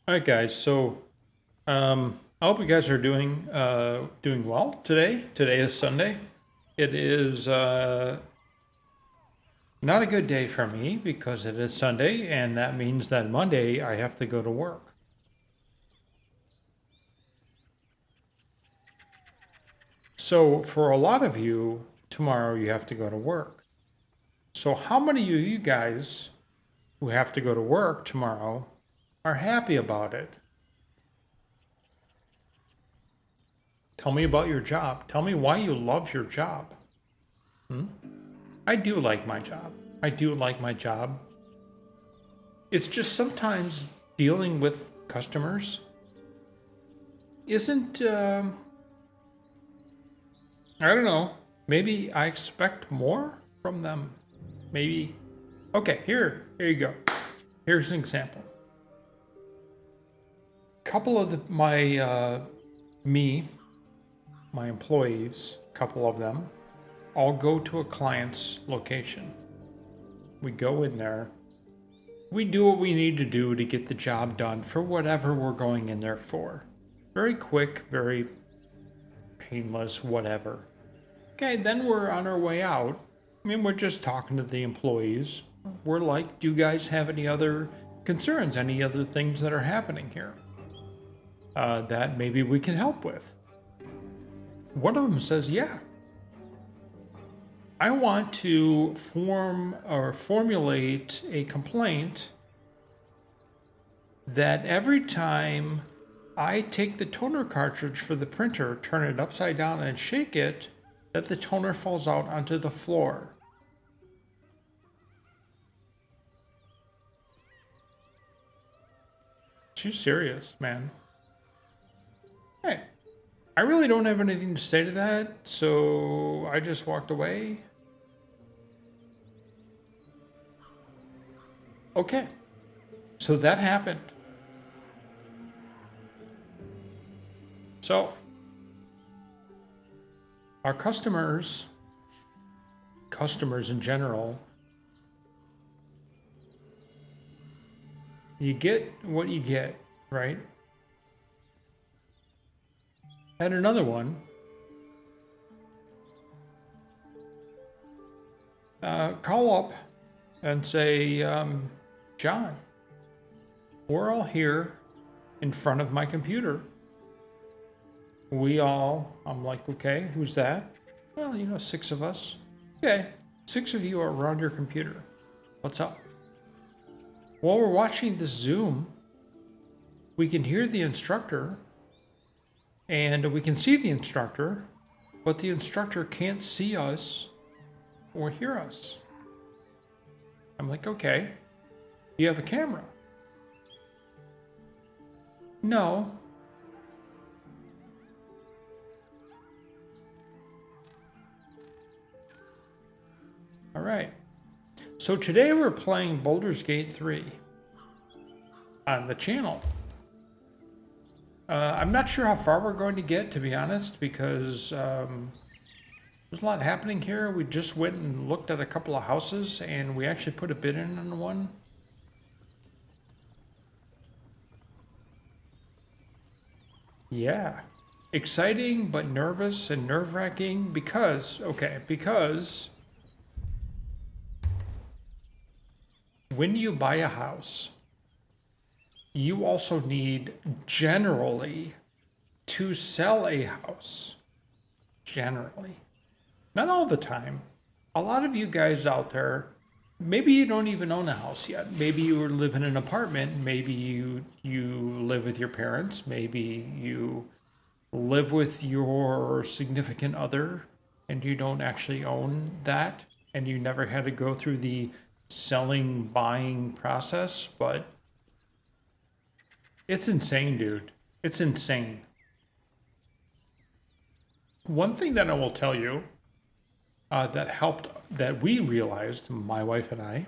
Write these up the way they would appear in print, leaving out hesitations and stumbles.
All right, guys. I hope you guys are doing well today. Today is Sunday. It is not a good day for me because it is Sunday, and that means that Monday I have to go to work. So for a lot of you, tomorrow you have to go to work. So how many of you guys who have to go to work tomorrow are happy about it? Tell me about your job. Tell me why you love your job. I do like my job. I do like my job. It's just sometimes dealing with customers isn't, I don't know, maybe I expect more from them. Maybe. Okay, here you go. Here's an example. Couple of my employees, couple of them, all go to a client's location. We go in there. We do what we need to do to get the job done for whatever we're going in there for. Very quick, very painless, whatever. Okay, then we're on our way out. I mean, we're just talking to the employees. We're like, do you guys have any other concerns, any other things that are happening here that maybe we can help with? One of them says, yeah, I want to formulate a complaint that every time I take the toner cartridge for the printer, turn it upside down and shake it, that the toner falls out onto the floor. She's serious, man. Hey, I really don't have anything to say to that, so I just walked away. Okay, so that happened. So, our customers in general, you get what you get, right? And another one, call up and say, John, we're all here in front of my computer. I'm like, okay, who's that? Well, 6 of us. Okay, 6 of you are around your computer. What's up? While we're watching this Zoom, we can hear the instructor and we can see the instructor, but the instructor can't see us or hear us. I'm like, okay, you have a camera? No. All right. So today we're playing Baldur's Gate 3 on the channel. I'm not sure how far we're going to get, to be honest, because there's a lot happening here. We just went and looked at a couple of houses, and we actually put a bid in on one. Yeah. Exciting, but nervous and nerve-wracking because when you buy a house, you also need generally to sell a house. Generally. Not all the time. A lot of you guys out there, maybe you don't even own a house yet. Maybe you live in an apartment. Maybe you live with your parents. Maybe you live with your significant other and you don't actually own that and you never had to go through the selling buying process, but it's insane, dude. It's insane. One thing that I will tell you that helped, that we realized, my wife and I,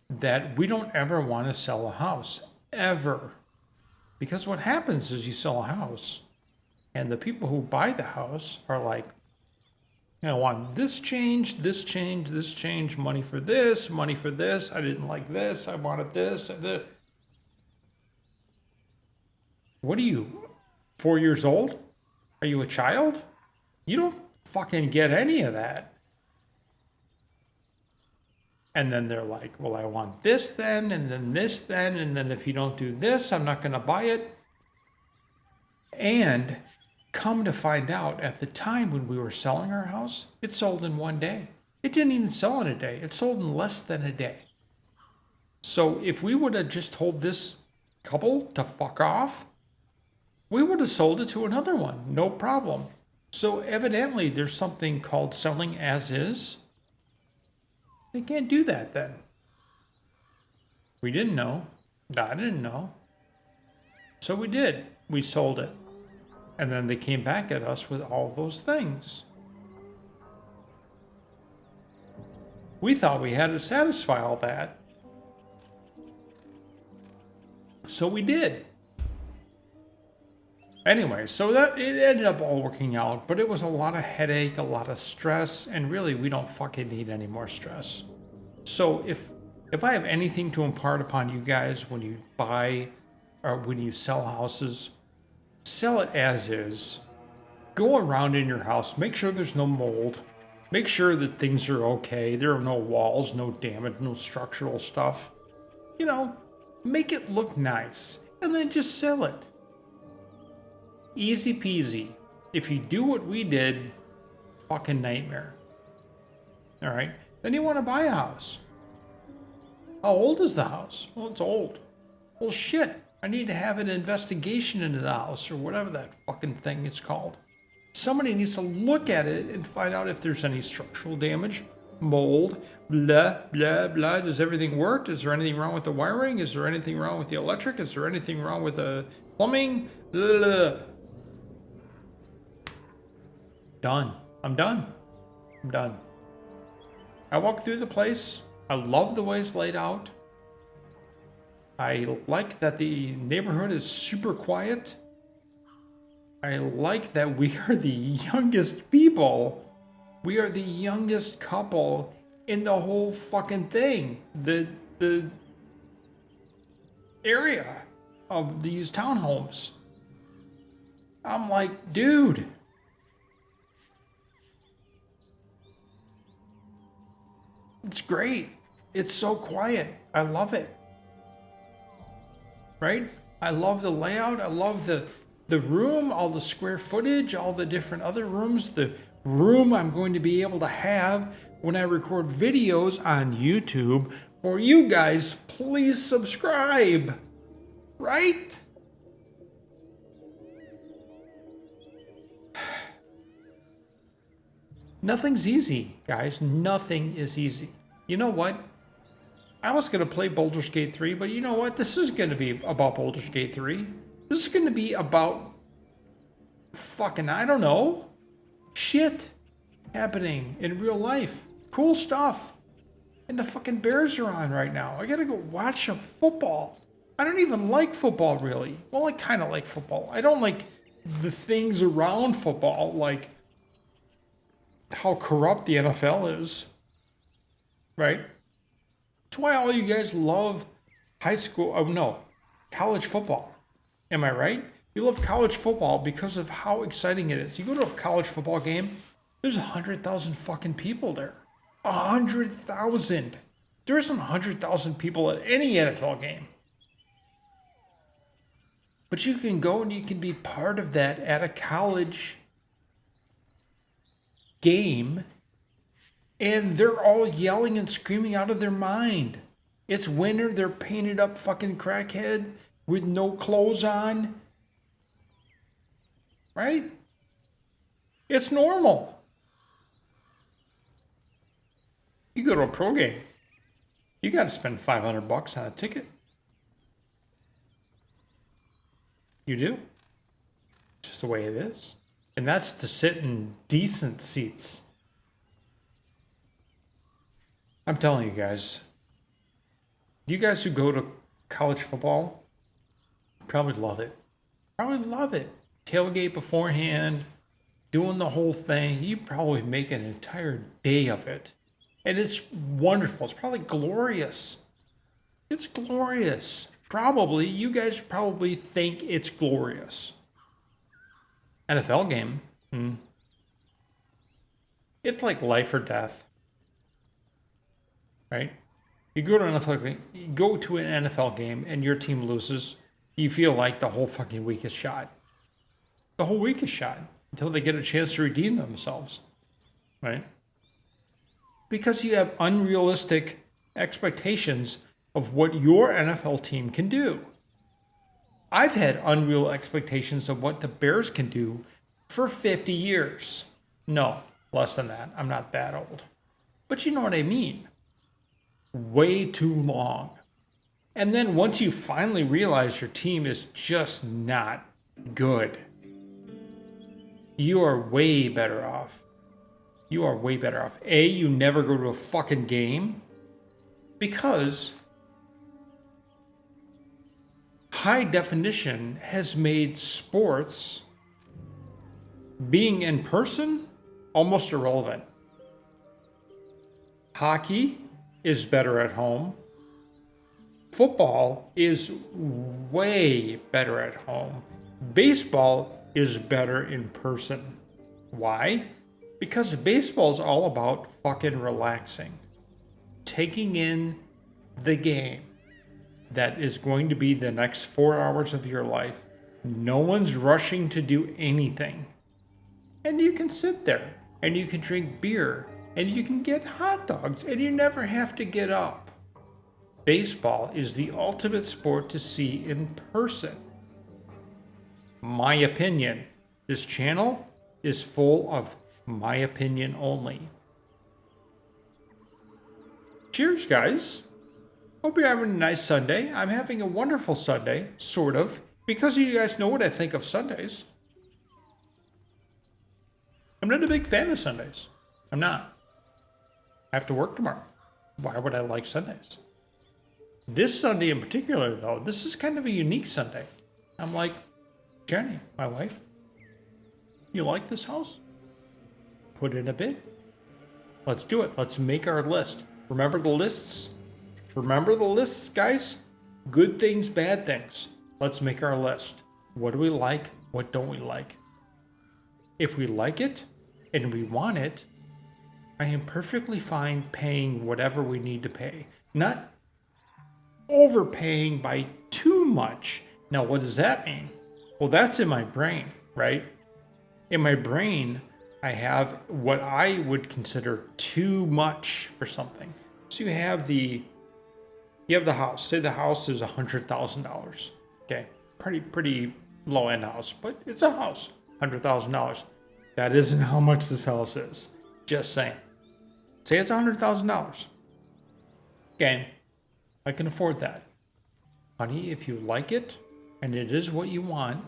that we don't ever want to sell a house, ever. Because what happens is you sell a house, and the people who buy the house are like, I want this change, this change, this change, money for this, I didn't like this, I wanted this. What are you, 4 years old? Are you a child? You don't fucking get any of that. And then they're like, well, I want this then, and then this then, and then if you don't do this, I'm not going to buy it. And come to find out, at the time when we were selling our house, it sold in one day. It didn't even sell in a day. It sold in less than a day. So if we would have just told this couple to fuck off, we would have sold it to another one, no problem. So evidently there's something called selling as is. They can't do that then. We didn't know. I didn't know. So we did. We sold it. And then they came back at us with all those things. We thought we had to satisfy all that. So we did. Anyway, so that it ended up all working out, but it was a lot of headache, a lot of stress, and really we don't fucking need any more stress. So if I have anything to impart upon you guys when you buy or when you sell houses, sell it as is. Go around in your house, make sure there's no mold, make sure that things are okay, there are no walls, no damage, no structural stuff. You know, make it look nice, and then just sell it. Easy peasy. If you do what we did, fucking nightmare. All right? Then you want to buy a house. How old is the house? Well, it's old. Well, shit. I need to have an investigation into the house or whatever that fucking thing is called. Somebody needs to look at it and find out if there's any structural damage, mold, blah, blah, blah. Does everything work? Is there anything wrong with the wiring? Is there anything wrong with the electric? Is there anything wrong with the plumbing? Blah, blah. Done. I'm done. I'm done. I walk through the place. I love the way it's laid out. I like that the neighborhood is super quiet. I like that we are the youngest people. We are the youngest couple in the whole fucking thing. The area of these townhomes. I'm like, dude. It's great. It's so quiet. I love it. Right? I love the layout. I love the room, all the square footage, all the different other rooms, the room I'm going to be able to have when I record videos on YouTube for you guys. Please subscribe. Right? Nothing's easy, guys. Nothing is easy. You know what? I was going to play Baldur's Gate 3, but you know what? This is going to be about Baldur's Gate 3. This is going to be about fucking, I don't know, shit happening in real life. Cool stuff. And the fucking Bears are on right now. I got to go watch some football. I don't even like football, really. Well, I kind of like football. I don't like the things around football, like how corrupt the NFL is, right? That's why all you guys love college football. Am I right? You love college football because of how exciting it is. You go to a college football game, there's 100,000 fucking people there. 100,000. There isn't 100,000 people at any NFL game. But you can go and you can be part of that at a college game, and they're all yelling and screaming out of their mind. It's winter, they're painted up fucking crackhead with no clothes on. Right? It's normal. You go to a pro game, you got to spend $500 on a ticket. You do. It's just the way it is. And that's to sit in decent seats. I'm telling you guys, you guys who go to college football probably love it. Probably love it. Tailgate beforehand, doing the whole thing. You probably make an entire day of it. And it's wonderful. It's probably glorious. It's glorious. you guys probably think it's glorious. NFL game, it's like life or death, right? You go to an NFL game and your team loses, you feel like the whole fucking week is shot. The whole week is shot until they get a chance to redeem themselves, right? Because you have unrealistic expectations of what your NFL team can do. I've had unreal expectations of what the Bears can do for 50 years. No, less than that. I'm not that old. But you know what I mean. Way too long. And then once you finally realize your team is just not good, you are way better off. You are way better off. A, you never go to a fucking game because high definition has made sports being in person almost irrelevant. Hockey is better at home. Football is way better at home. Baseball is better in person. Why? Because baseball is all about fucking relaxing. Taking in the game that is going to be the next 4 hours of your life. No one's rushing to do anything. And you can sit there and you can drink beer and you can get hot dogs and you never have to get up. Baseball is the ultimate sport to see in person. My opinion. This channel is full of my opinion only. Cheers, guys. Hope you're having a nice Sunday. I'm having a wonderful Sunday, sort of, because you guys know what I think of Sundays. I'm not a big fan of Sundays. I'm not. I have to work tomorrow. Why would I like Sundays? This Sunday in particular, though, this is kind of a unique Sunday. I'm like, Jenny, my wife, you like this house? Put in a bid. Let's do it. Let's make our list. Remember the lists? Remember the lists, guys? Good things, bad things. Let's make our list. What do we like? What don't we like? If we like it and we want it, I am perfectly fine paying whatever we need to pay. Not overpaying by too much. Now, what does that mean? Well, that's in my brain, right? In my brain, I have what I would consider too much for something. So you have the house. Say the house is $100,000. Okay, pretty low end house, but it's a house. $100,000. That isn't how much this house is. Just saying. Say it's $100,000. Okay, I can afford that. Honey, if you like it and it is what you want,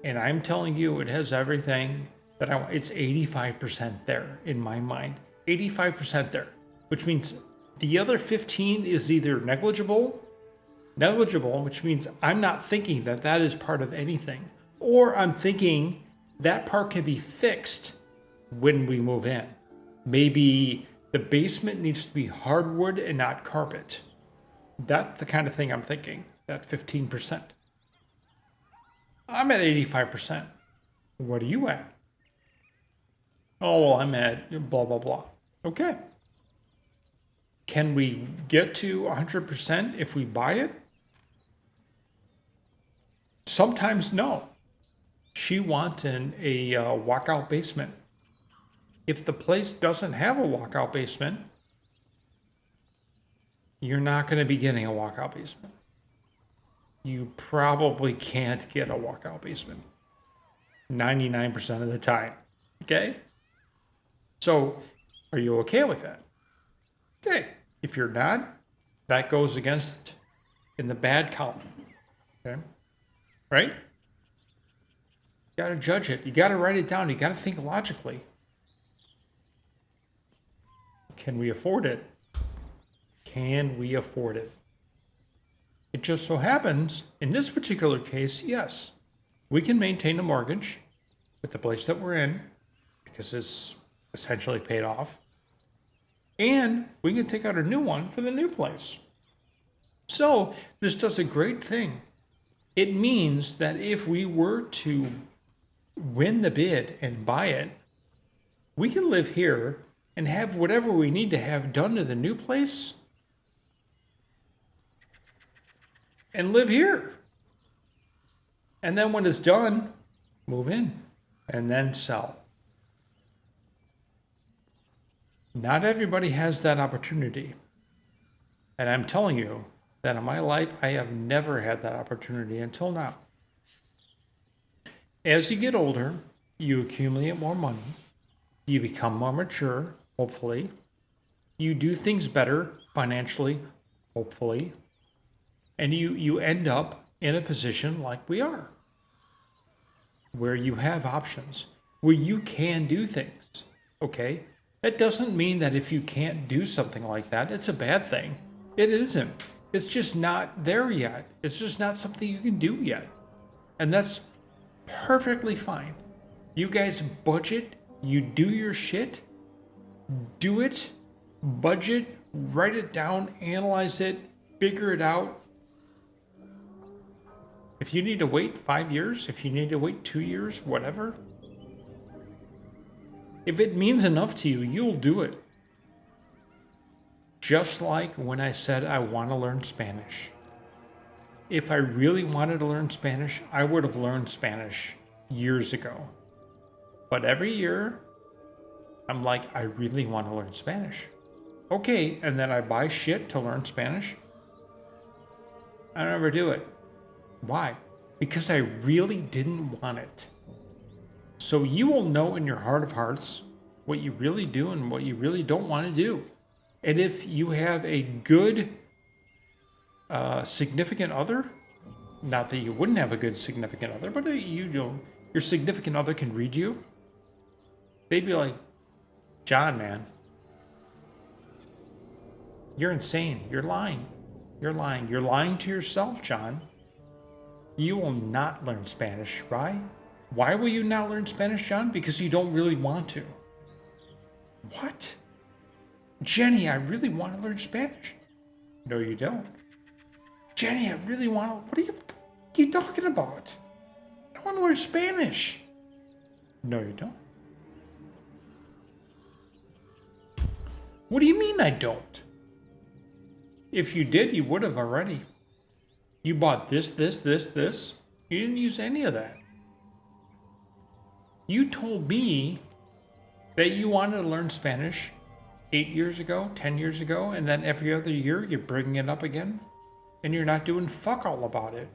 and I'm telling you it has everything that I want, it's 85% there in my mind. 85% there, which means the other 15 is either negligible, which means I'm not thinking that that is part of anything, or I'm thinking that part can be fixed when we move in. Maybe the basement needs to be hardwood and not carpet. That's the kind of thing I'm thinking, that 15%. I'm at 85%. What are you at? Oh, well, I'm at blah, blah, blah. Okay. Can we get to 100% if we buy it? Sometimes no. She wanted a walkout basement. If the place doesn't have a walkout basement, you're not going to be getting a walkout basement. You probably can't get a walkout basement 99% of the time. Okay? So, are you okay with that? Okay. If you're not, that goes against in the bad column. Okay? Right? You got to judge it. You got to write it down. You got to think logically. Can we afford it? Can we afford it? It just so happens, in this particular case, yes, we can maintain a mortgage with the place that we're in because it's essentially paid off. And we can take out a new one for the new place. So this does a great thing. It means that if we were to win the bid and buy it, we can live here and have whatever we need to have done to the new place and live here. And then when it's done, move in and then sell. Not everybody has that opportunity. And I'm telling you that in my life, I have never had that opportunity until now. As you get older, you accumulate more money. You become more mature, hopefully. You do things better financially, hopefully. And you end up in a position like we are, where you have options, where you can do things, okay? That doesn't mean that if you can't do something like that, it's a bad thing. It isn't. It's just not there yet. It's just not something you can do yet. And that's perfectly fine. You guys budget, you do your shit, do it, budget, write it down, analyze it, figure it out. If you need to wait 5 years, if you need to wait 2 years, whatever. If it means enough to you, you'll do it. Just like when I said I want to learn Spanish. If I really wanted to learn Spanish, I would have learned Spanish years ago. But every year, I'm like, I really want to learn Spanish. Okay, and then I buy shit to learn Spanish. I never do it. Why? Because I really didn't want it. So you will know in your heart of hearts what you really do and what you really don't want to do. And if you have a good significant other, not that you wouldn't have a good significant other, but your significant other can read you. They'd be like, John, man, you're insane. You're lying. You're lying. You're lying to yourself, John. You will not learn Spanish, right? Why will you not learn Spanish, John? Because you don't really want to. What? Jenny, I really want to learn Spanish. No, you don't. Jenny, I really want to. What are you talking about? I want to learn Spanish. No, you don't. What do you mean I don't? If you did, you would have already. You bought this. You didn't use any of that. You told me that you wanted to learn Spanish 8 years ago, 10 years ago, and then every other year you're bringing it up again, and you're not doing fuck all about it.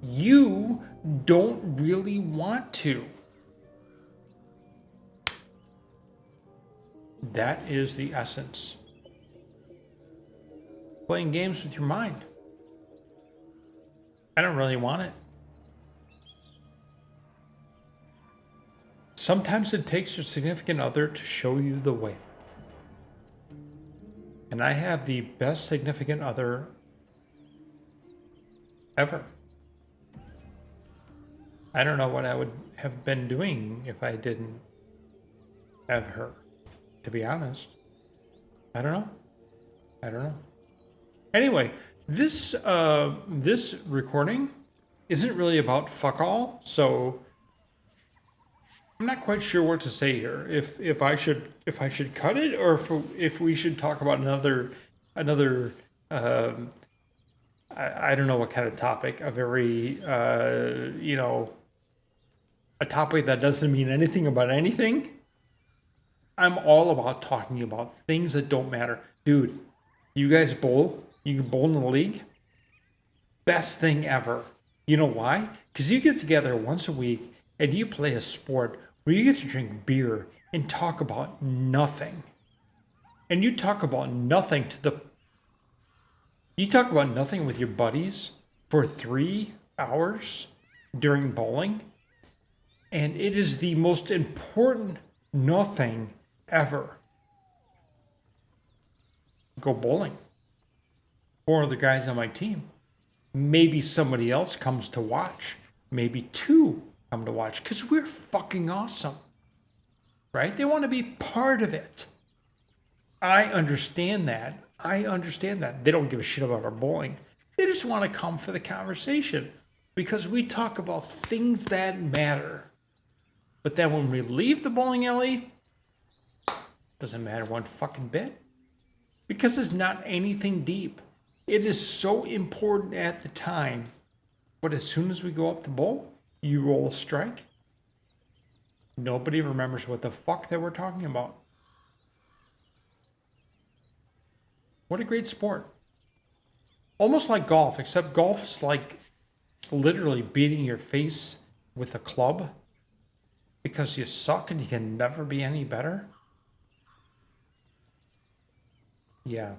You don't really want to. That is the essence. Playing games with your mind. I don't really want it. Sometimes it takes your significant other to show you the way. And I have the best significant other ever. I don't know what I would have been doing if I didn't have her, to be honest. I don't know. Anyway, this recording isn't really about fuck all, so I'm not quite sure what to say here. If I should cut it, or if we should talk about another I don't know what kind of topic, a very a topic that doesn't mean anything about anything. I'm all about talking about things that don't matter. Dude, you guys bowl? You can bowl in the league? Best thing ever. You know why? Because you get together once a week and you play a sport where you get to drink beer and talk about nothing. And you talk about nothing with your buddies for 3 hours during bowling. And it is the most important nothing ever. Go bowling. 4 of the guys on my team. Maybe somebody else comes to watch. Maybe 2 come to watch. Because we're fucking awesome. Right? They want to be part of it. I understand that. They don't give a shit about our bowling. They just want to come for the conversation because we talk about things that matter. But then when we leave the bowling alley, doesn't matter one fucking bit because it's not anything deep. It is so important at the time, but as soon as we go up the bowl, you roll a strike. Nobody remembers what the fuck they were talking about. What a great sport. Almost like golf, except golf is like literally beating your face with a club because you suck and you can never be any better. Yeah.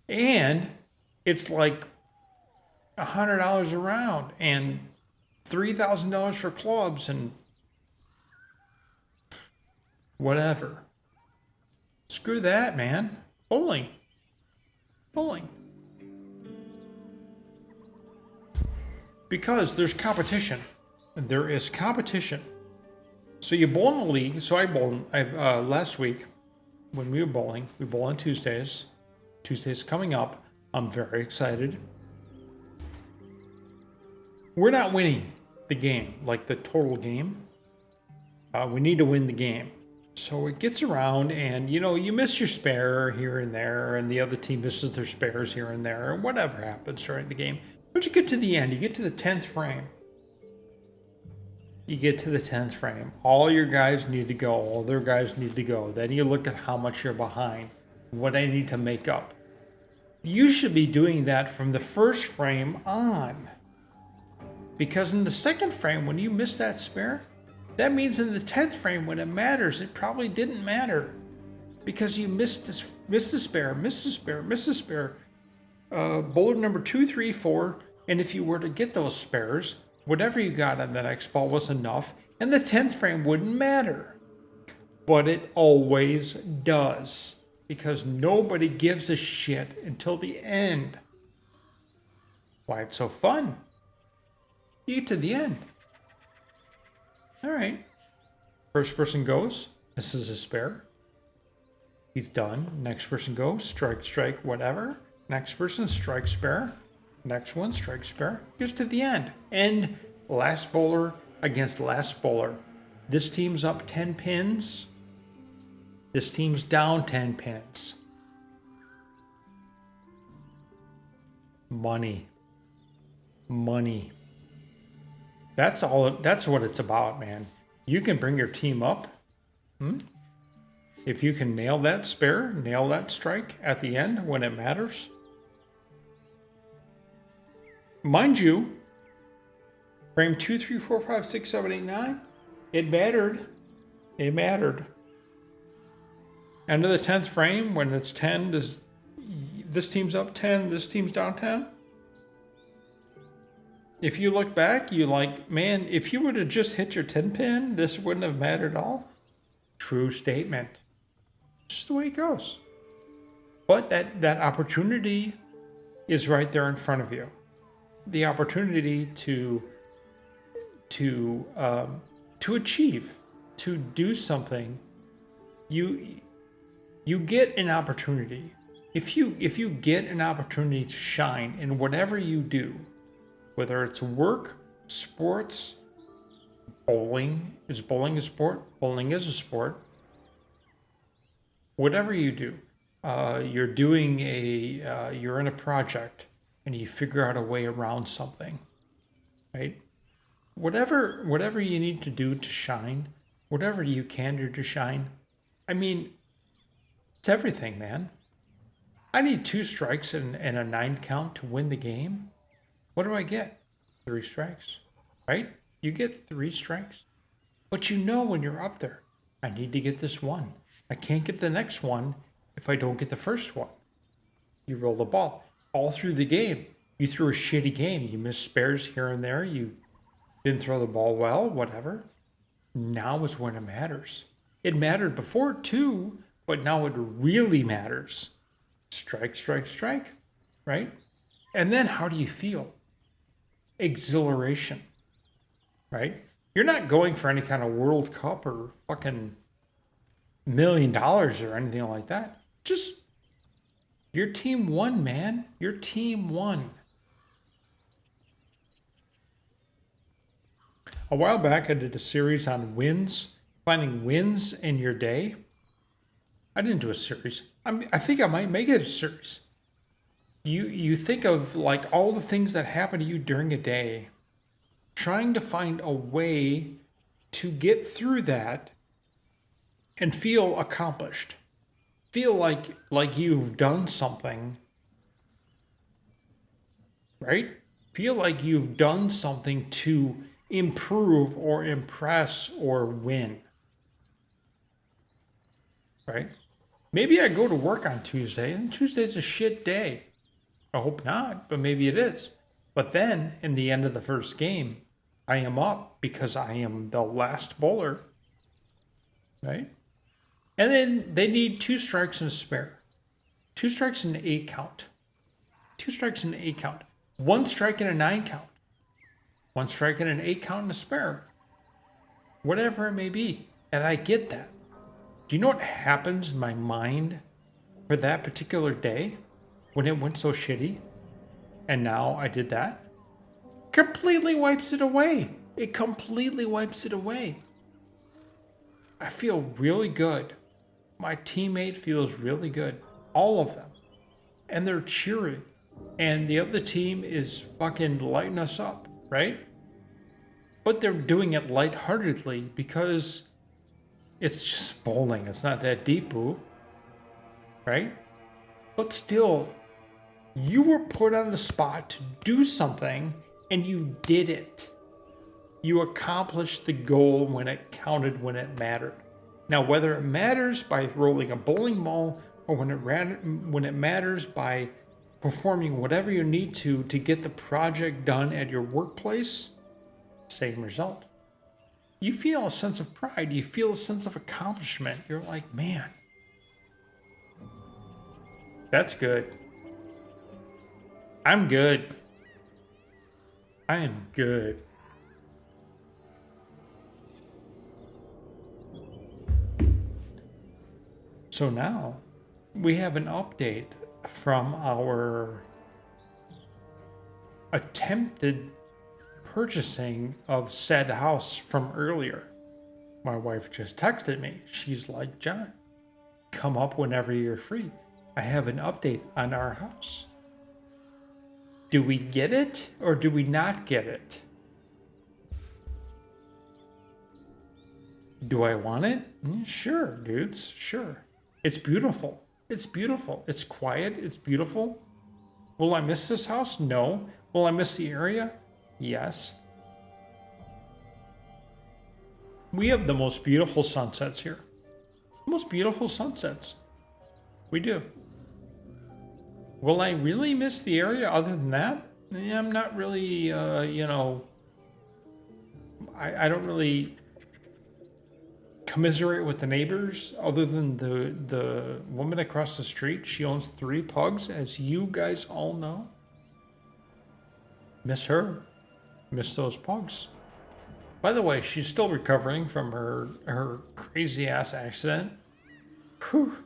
And it's like $100 a round and $3,000 for clubs and whatever. Screw that, man. Bowling. Because there's competition. There is competition. So you bowl in the league. So I bowled last week when we were bowling. We bowl on Tuesdays. Tuesday's coming up. I'm very excited. We're not winning the game, like the total game. We need to win the game. So it gets around and, you miss your spare here and there, and the other team misses their spares here and there, or whatever happens during the game. But you get to the end, you get to the 10th frame. All your guys need to go, all their guys need to go. Then you look at how much you're behind, what I need to make up. You should be doing that from the first frame on. Because in the second frame, when you miss that spare, that means in the 10th frame, when it matters, it probably didn't matter. Because you missed the spare. Bowler number 2, 3, 4, and if you were to get those spares, whatever you got on the next ball was enough, and the 10th frame wouldn't matter. But it always does. Because nobody gives a shit until the end. Why it's so fun. You get to the end. All right. First person goes. This is a spare. He's done. Next person goes. Strike, whatever. Next person, strike, spare. Next one, strike, spare. Gets to the end. End. Last bowler against last bowler. This team's up 10 pins. This team's down 10 pins. Money. That's what it's about, man. You can bring your team up. If you can nail that spare, nail that strike at the end when it matters. Mind you, frame 2, 3, 4, 5, 6, 7, 8, 9, it mattered. End of the 10th frame, when it's 10, this team's up 10, this team's down 10. If you look back, you like, man, if you would have just hit your 10 pin, this wouldn't have mattered at all. True statement. It's just the way it goes. But that opportunity is right there in front of you. The opportunity to achieve, to do something. You get an opportunity. If you get an opportunity to shine in whatever you do, whether it's work, sports, bowling. Is bowling a sport? Bowling is a sport. Whatever you do, you're in a project and you figure out a way around something, right? Whatever you need to do to shine, whatever you can do to shine. I mean, it's everything, man. I need 2 strikes and a 9 count to win the game. What do I get? 3 strikes, right? You get 3 strikes. But when you're up there, I need to get this one. I can't get the next one if I don't get the first one. You roll the ball. All through the game, you threw a shitty game. You missed spares here and there. You didn't throw the ball well, whatever. Now is when it matters. It mattered before too, but now it really matters. Strike, right? And then how do you feel? Exhilaration, right? You're not going for any kind of World Cup or fucking $1 million or anything like that. Just your team won, man. Your team won. A while back, I did a series on wins, finding wins in your day. I didn't do a series. I think I might make it a series. You think of like all the things that happen to you during a day, trying to find a way to get through that and feel accomplished. Feel like you've done something, right? Feel like you've done something to improve or impress or win. Right? Maybe I go to work on Tuesday and Tuesday's a shit day. I hope not, but maybe it is. But then, in the end of the first game, I am up because I am the last bowler. Right? And then they need 2 strikes and a spare. 2 strikes and an 8 count. 2 strikes and an 8 count. 1 strike and a 9 count. 1 strike and an 8 count and a spare. Whatever it may be. And I get that. Do you know what happens in my mind for that particular day when it went so shitty? And now I did that? Completely wipes it away. It completely wipes it away. I feel really good. My teammate feels really good. All of them. And they're cheering. And the other team is fucking lighting us up, right? But they're doing it lightheartedly because it's just bowling. It's not that deep, boo. Right? But still, you were put on the spot to do something and you did it. You accomplished the goal when it counted, when it mattered. Now, whether it matters by rolling a bowling ball or when it matters by performing whatever you need to get the project done at your workplace, same result. You feel a sense of pride. You feel a sense of accomplishment. You're like, man, that's good. I'm good. I am good. So now we have an update from our attempted purchasing of said house from earlier. My wife just texted me. She's like, John, come up whenever you're free. I have an update on our house. Do we get it or do we not get it? Do I want it? Sure, dudes, sure. It's beautiful. It's beautiful. It's quiet. It's beautiful. Will I miss this house? No. Will I miss the area? Yes. We have the most beautiful sunsets here. Most beautiful sunsets. We do. Will I really miss the area other than that? I'm not really, I don't really commiserate with the neighbors other than the woman across the street. She owns 3 pugs, as you guys all know. Miss her. Miss those pugs. By the way, she's still recovering from her crazy ass accident. Whew.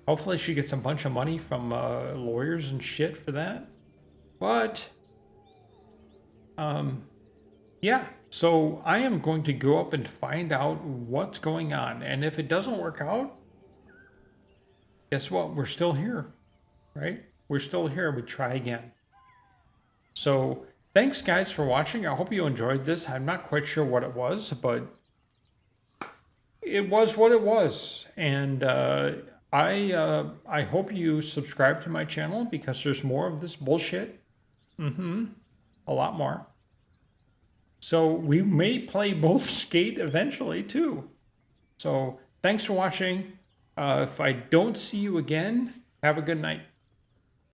Hopefully she gets a bunch of money from lawyers and shit for that. But, yeah. So I am going to go up and find out what's going on. And if it doesn't work out, guess what? We're still here, right? We're still here. We try again. So thanks, guys, for watching. I hope you enjoyed this. I'm not quite sure what it was, but it was what it was. And I hope you subscribe to my channel because there's more of this bullshit. A lot more. So we may play both skate eventually too. So thanks for watching. If I don't see you again, have a good night.